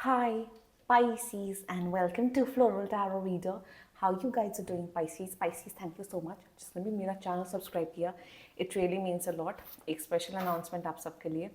Hi, Pisces, and welcome to Floral Tarot Reader. How you guys are doing, Pisces? Pisces, thank you so much. जिसने भी मेरा channel subscribe किया, it really means a lot. एक special announcement आप सबके लिए,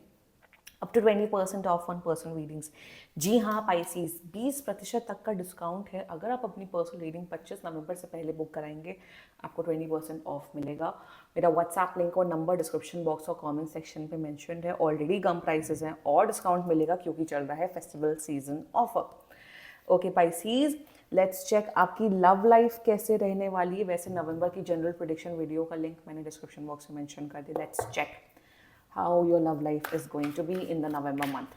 up to 20% off on personal readings. जी हाँ पाइसीज, 20% तक का डिस्काउंट है। अगर आप अपनी पर्सनल रीडिंग 25 नवंबर से पहले बुक कराएंगे, आपको 20% ऑफ मिलेगा। मेरा व्हाट्सएप लिंक और नंबर डिस्क्रिप्शन बॉक्स और कमेंट सेक्शन पे मेंशन्ड है। ऑलरेडी कम प्राइसेस हैं और डिस्काउंट मिलेगा क्योंकि चल रहा है festival season offer. Okay Pisces, let's check आपकी लव लाइफ कैसे रहने वाली है। वैसे नवंबर की जनरल प्रिडिक्शन वीडियो का लिंक मैंने डिस्क्रिप्शन बॉक्स में मेंशन कर दिया। Let's check how your love life is going to be in the November month.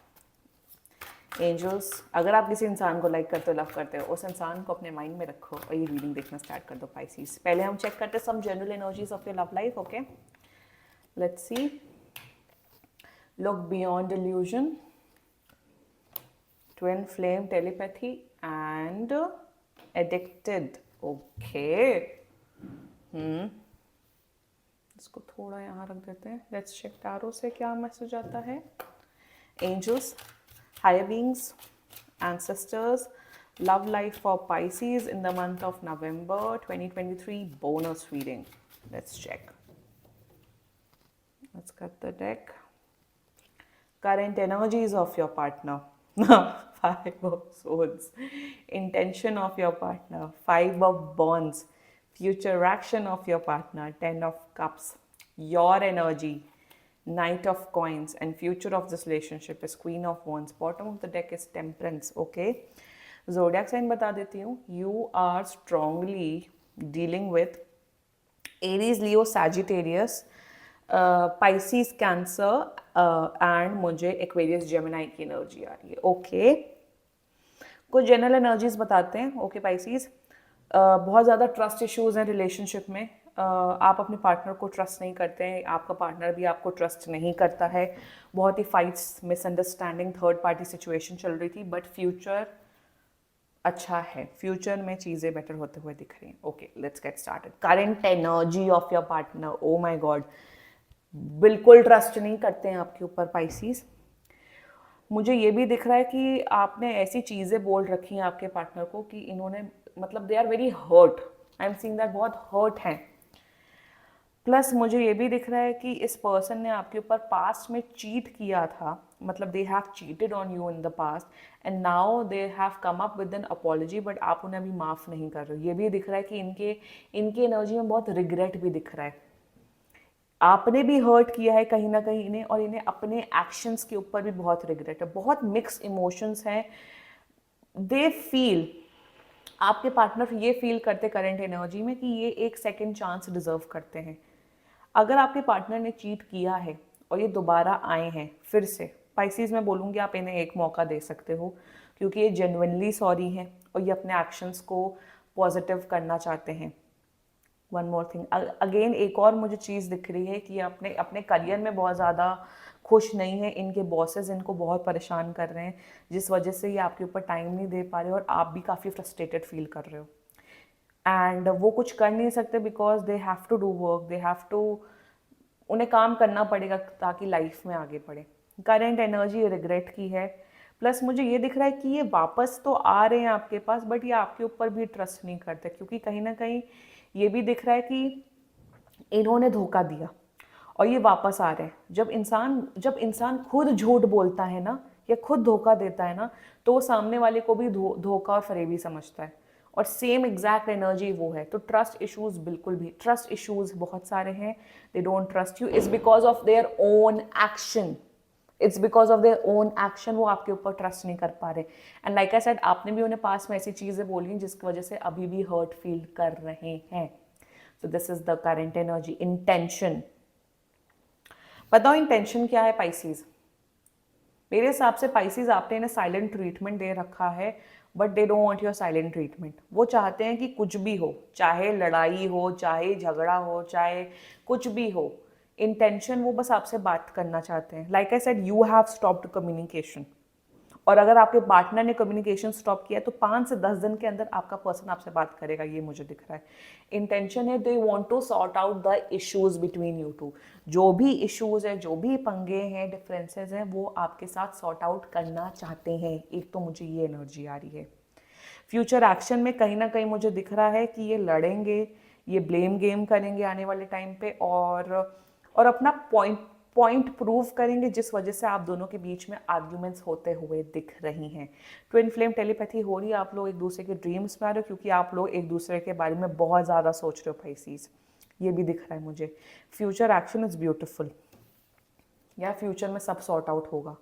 Angels, अगर आप किसी इंसान को लाइक करते हो, लव करते हो, उस इंसान को अपने माइंड में रखो और ये रीडिंग देखना स्टार्ट कर दो पाइसीज। पहले हम चेक करते हैं some general energies of your love life. Okay, let's see. Look beyond illusion, twin flame telepathy and addicted. Okay, इसको थोड़ा यहाँ रख देते हैं। लेट्स चेक टैरो से क्या मैसेज आता है। Angels, higher beings, ancestors, love life for Pisces in the month of November 2023 bonus reading. Let's check. Let's cut the deck. Current energies of your partner. Five of Swords. Intention of your partner. Five of Wands. Future action of your partner. 10 of Cups. Your energy. Knight of Coins, and future of this relationship is Queen of Wands. Bottom of the deck is Temperance. Okay, zodiac sign बता देती हूँ. You are strongly dealing with Aries, Leo, Sagittarius, Pisces, Cancer and मुझे Aquarius, Gemini की energy आ रही है. Okay, कुछ general energies बताते हैं. ओके पाइसीज, बहुत ज़्यादा ट्रस्ट इश्यूज हैं रिलेशनशिप में. आप अपने पार्टनर को ट्रस्ट नहीं करते हैं, आपका पार्टनर भी आपको ट्रस्ट नहीं करता है. बहुत ही fights, misunderstanding, third party situation चल रही थी, बट फ्यूचर अच्छा है. फ्यूचर में चीज़ें बेटर होते हुए दिख रही हैं. Okay, let's get started. Current energy of your partner. Oh my God, बिल्कुल ट्रस्ट नहीं करते हैं आपके ऊपर पाइसीज. मुझे ये भी दिख रहा है कि आपने ऐसी चीज़ें बोल रखी हैं आपके पार्टनर को कि इन्होंने, मतलब they are very hurt. I am seeing that बहुत हर्ट हैं. प्लस मुझे ये भी दिख रहा है कि इस पर्सन ने आपके ऊपर पास्ट में चीट किया था. मतलब they have cheated on you in the past and now they have come up with N apology, but आप उन्हें अभी माफ़ नहीं कर रहे हो. ये भी दिख रहा है कि इनकी एनर्जी में बहुत रिग्रेट भी दिख रहा है. आपने भी हर्ट किया है कहीं ना कहीं इन्हें, और इन्हें अपने एक्शंस के ऊपर भी बहुत रिग्रेट है. बहुत मिक्स इमोशंस हैं. दे फील, आपके पार्टनर ये फील करते करंट एनर्जी में कि ये एक सेकंड चांस डिजर्व करते हैं. अगर आपके पार्टनर ने चीट किया है और ये दोबारा आए हैं फिर से, पाइसीज में बोलूँगी आप इन्हें एक मौका दे सकते हो, क्योंकि ये जेन्युइनली सॉरी हैं और ये अपने एक्शंस को पॉजिटिव करना चाहते हैं. वन मोर थिंग, अगेन एक और मुझे चीज़ दिख रही है कि ये अपने अपने करियर में बहुत ज़्यादा खुश नहीं है. इनके बॉसेस इनको बहुत परेशान कर रहे हैं, जिस वजह से ये आपके ऊपर टाइम नहीं दे पा रहे और आप भी काफ़ी फ्रस्ट्रेटेड फील कर रहे हो. एंड वो कुछ कर नहीं सकते because they have to do work, they have to, उन्हें काम करना पड़ेगा ताकि लाइफ में आगे बढ़े. करेंट एनर्जी रिग्रेट की है. प्लस मुझे ये दिख रहा है कि ये वापस तो आ रहे हैं आपके पास, बट ये आपके ऊपर भी ट्रस्ट नहीं करते, क्योंकि कहीं ना कहीं ये भी दिख रहा है कि इन्होंने धोखा दिया और ये वापस आ रहे हैं. जब इंसान खुद झूठ बोलता है ना, या खुद धोखा देता है ना, तो वो सामने वाले को भी धोखा और फरेबी समझता है. और सेम एग्जैक्ट एनर्जी वो है. तो ट्रस्ट इश्यूज, बिल्कुल भी ट्रस्ट इश्यूज बहुत सारे हैं. They don't trust you. It's because of their own action. It's because of their own action वो आपके ऊपर ट्रस्ट नहीं कर पा रहे. एंड लाइक आई सेड, आपने भी उन्हें पास में ऐसी चीज़ें बोली जिसकी वजह से अभी भी हर्ट फील कर रहे हैं. So this is the current energy. Intention, बताओ इंटेंशन क्या है पाइसीज? मेरे हिसाब से पाइसीज, आपने इन्हें साइलेंट ट्रीटमेंट दे रखा है, but they don't want your silent treatment. वो चाहते हैं कि कुछ भी हो, चाहे लड़ाई हो, चाहे झगड़ा हो, चाहे कुछ भी हो, इंटेंशन वो बस आपसे बात करना चाहते हैं. Like I said, you have stopped communication. और अगर आपके पार्टनर ने कम्युनिकेशन स्टॉप किया तो 5 से 10 दिन के अंदर आपका पर्सन आपसे बात करेगा, ये मुझे दिख रहा है। इंटेंशन है they want to sort out the issues between you two. जो भी इश्यूज है, जो भी पंगे हैं, डिफरेंसेस हैं, वो आपके साथ सॉर्ट आउट करना चाहते हैं। एक तो मुझे ये एनर्जी आ रही है। फ्यूचर एक्शन में कहीं ना कहीं मुझे दिख रहा है कि ये लड़ेंगे, ये ब्लेम गेम करेंगे आने वाले टाइम पे, और अपना पॉइंट प्रूव करेंगे, जिस वजह से आप दोनों के बीच में आर्ग्यूमेंट्स होते हुए दिख रही हैं। ट्विन फ्लेम टेलीपैथी हो रही है, आप लोग एक दूसरे के ड्रीम्स में आ रहे हो, क्योंकि आप लोग एक दूसरे के बारे में बहुत ज़्यादा सोच रहे हो पाइसीज, ये भी दिख रहा है मुझे। फ्यूचर एक्शन इज़ ब्यूटिफुल, या फ्यूचर में सब सॉर्ट आउट होगा,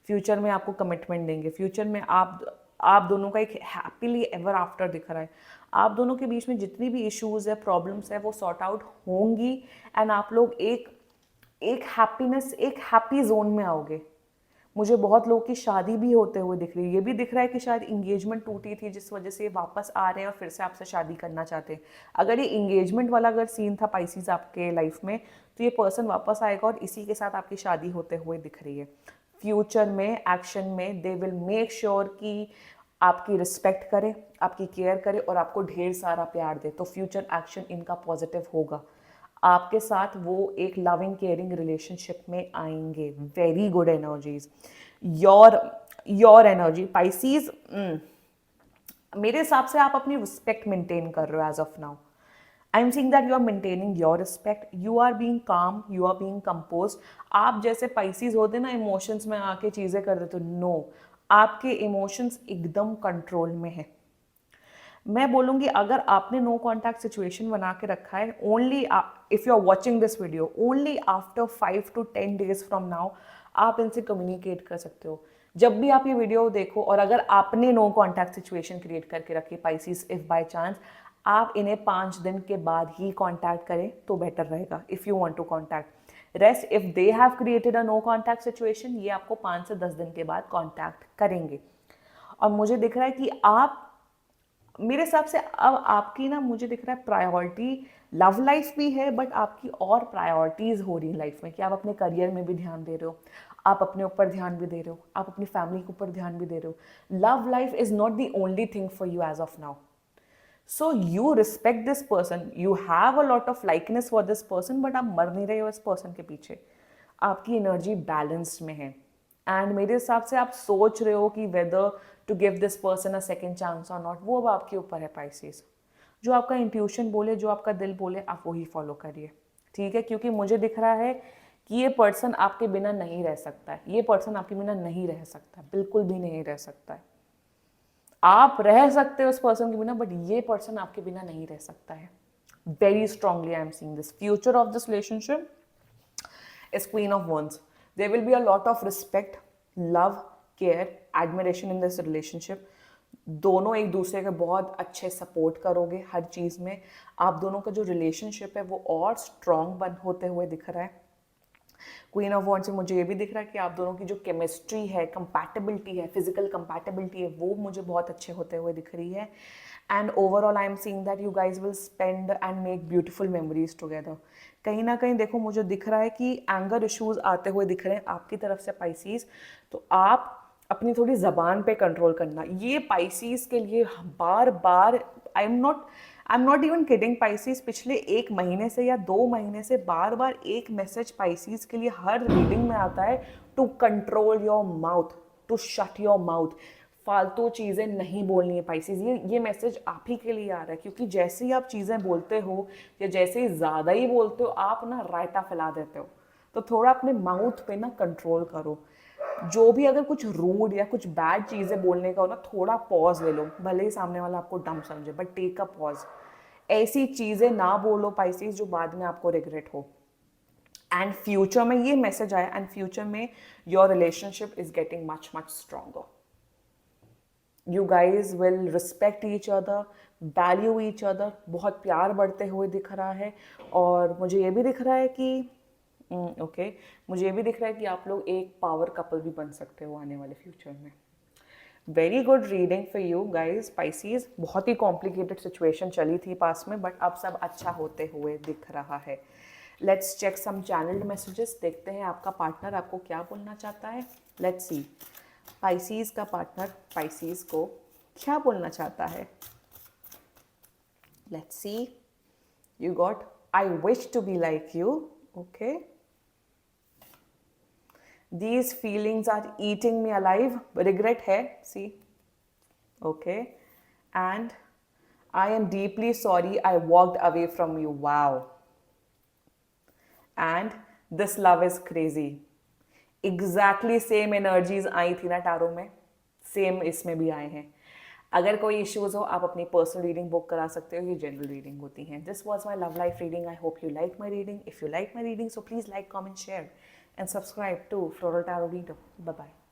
फ्यूचर में आपको कमिटमेंट देंगे, फ्यूचर में आप दोनों का एक हैप्पीली एवर आफ्टर दिख रहा है। आप दोनों के बीच में जितनी भी इश्यूज है, प्रॉब्लम्स है, वो सॉर्ट आउट होंगी, एंड आप लोग एक हैप्पीनेस, एक हैप्पी जोन में आओगे। मुझे बहुत लोगों की शादी भी होते हुए दिख रही है। ये भी दिख रहा है कि शायद इंगेजमेंट टूटी थी, जिस वजह से ये वापस आ रहे हैं और फिर से आपसे शादी करना चाहते हैं। अगर ये इंगेजमेंट वाला अगर सीन था पाइसीज आपके लाइफ में, तो ये पर्सन वापस आएगा और इसी के साथ आपकी शादी होते हुए दिख रही है। फ्यूचर में, एक्शन में, दे विल मेक श्योर कि आपकी रिस्पेक्ट करे, आपकी केयर करे और आपको ढेर सारा प्यार दे। तो फ्यूचर एक्शन इनका पॉजिटिव होगा। आपके साथ वो एक लविंग केयरिंग रिलेशनशिप में आएंगे। Very good energies. Your energy Pisces, मेरे हिसाब से आप अपनी रिस्पेक्ट मेंटेन कर रहे हो as of now. I am seeing that you are maintaining your respect, you are being calm, you are being compose. आप जैसे पाइसीज होते ना, इमोशंस में आके चीजें कर देते हो, नो, आपके इमोशंस एकदम कंट्रोल में है। मैं बोलूँगी अगर आपने नो कॉन्टैक्ट सिचुएशन बना के रखा है, only if you are watching this video, only after 5 to 10 days from now आप इनसे कम्युनिकेट कर सकते हो। जब भी आप ये वीडियो देखो और अगर आपने नो कॉन्टैक्ट सिचुएशन क्रिएट करके रखी पाइसीज, इफ़ बाय चांस आप इन्हें 5 दिन के बाद ही कॉन्टैक्ट करें तो बेटर रहेगा, if you want to contact. Rest if they have created a no contact situation, ये आपको 5 से 10 दिन के बाद कॉन्टैक्ट करेंगे। और मुझे दिख रहा है कि आप, मेरे हिसाब से अब आपकी ना, मुझे दिख रहा है प्रायोरिटी लव लाइफ भी है, बट आपकी और प्रायोरिटीज हो रही है लाइफ में कि आप अपने करियर में भी ध्यान दे रहे हो, आप अपने ऊपर ध्यान भी दे रहे हो, आप अपनी फैमिली के ऊपर ध्यान भी दे रहे हो। Love life is not the only thing for you as of now. So you respect this person, you have a lot of likeness for this person, but आप मर नहीं रहे हो इस पर्सन के पीछे। आपकी एनर्जी बैलेंस्ड में है, एंड मेरे हिसाब से आप सोच रहे हो कि whether to give this person a second chance और नॉट, वो अब आपके ऊपर है पाइसेस। जो आपका इंट्यूशन बोले, जो आपका दिल बोले, आप वही फॉलो करिए, ठीक है? क्योंकि मुझे दिख रहा है कि ये पर्सन आपके बिना नहीं रह सकता है, ये पर्सन आपके बिना नहीं रह सकता, बिल्कुल भी नहीं रह सकता है। आप रह सकते हो उस पर्सन के बिना, बट ये पर्सन आपके बिना नहीं रह सकता है। Very strongly I am seeing this. Future of this relationship is Queen of Wands. There will be a lot of respect, love, care, admiration in this relationship. दोनों एक दूसरे के बहुत अच्छे सपोर्ट करोगे हर चीज़ में। आप दोनों का जो रिलेशनशिप है वो और स्ट्रॉन्ग बन होते हुए दिख रहा है। क्वीन ऑफ वॉन्ड्स से मुझे ये भी दिख रहा है कि आप दोनों की जो केमिस्ट्री है, कंपैटिबिलिटी है, फिजिकल कंपैटिबिलिटी है, वो मुझे बहुत अच्छे होते हुए दिख रही है। And overall I am seeing that you guys will spend and make beautiful memories together. कहीं ना कहीं देखो, मुझे दिख रहा है कि एंगर इश्यूज आते हुए दिख रहे हैं आपकी तरफ से पाइसीज, तो आप अपनी थोड़ी ज़बान पे कंट्रोल करना। ये पाइसीज के लिए बार बार, I am not even kidding Pisces, पिछले 1 महीने से या 2 महीने से बार बार एक मैसेज पाइसीज के लिए हर रीडिंग में आता है, to control your mouth, to shut your mouth. फालतू चीज़ें नहीं बोलनी है पाइसीज। ये मैसेज आप ही के लिए आ रहा है, क्योंकि जैसे ही आप चीज़ें बोलते हो या जैसे ही ज़्यादा ही बोलते हो, आप ना रायता फैला देते हो। तो थोड़ा अपने माउथ पे ना कंट्रोल करो। जो भी अगर कुछ रूड या कुछ बैड चीज़ें बोलने का हो ना, थोड़ा पॉज ले लो। भले ही सामने वाला आपको डम समझे, बट टेक अ पॉज। ऐसी चीज़ें ना बोलो पाइसीज जो बाद में आपको रिग्रेट हो। एंड फ्यूचर में ये मैसेज आया, एंड फ्यूचर में your relationship is getting much much stronger. You guys will respect each other, value each other, बहुत प्यार बढ़ते हुए दिख रहा है। और मुझे ये भी दिख रहा है कि मुझे ये भी दिख रहा है कि आप लोग एक पावर कपल भी बन सकते हो आने वाले फ्यूचर में। Very good reading for you guys Pisces. बहुत ही कॉम्प्लिकेटेड सिचुएशन चली थी पास में, बट अब सब अच्छा होते हुए दिख रहा है। Let's check some channelled messages, देखते हैं आपका पार्टनर आपको क्या बोलना चाहता है। लेट्स सी पाइसीज का पार्टनर पाइसीज को क्या बोलना चाहता है? Let's see. You got I wish to be like you. Okay. These feelings are eating me alive. Regret है. See. Okay. And I am deeply sorry I walked away from you. Wow. And this love is crazy. Exactly same energies आई थी ना tarot में, same इसमें भी आए हैं. अगर कोई इश्यूज हो आप अपनी पर्सनल रीडिंग बुक करा सकते हो. ये जनरल रीडिंग होती हैं. This was my love life reading. I hope you like my reading. If you like my reading so please like, comment, share and subscribe to Floral Tarot Reader. Bye bye.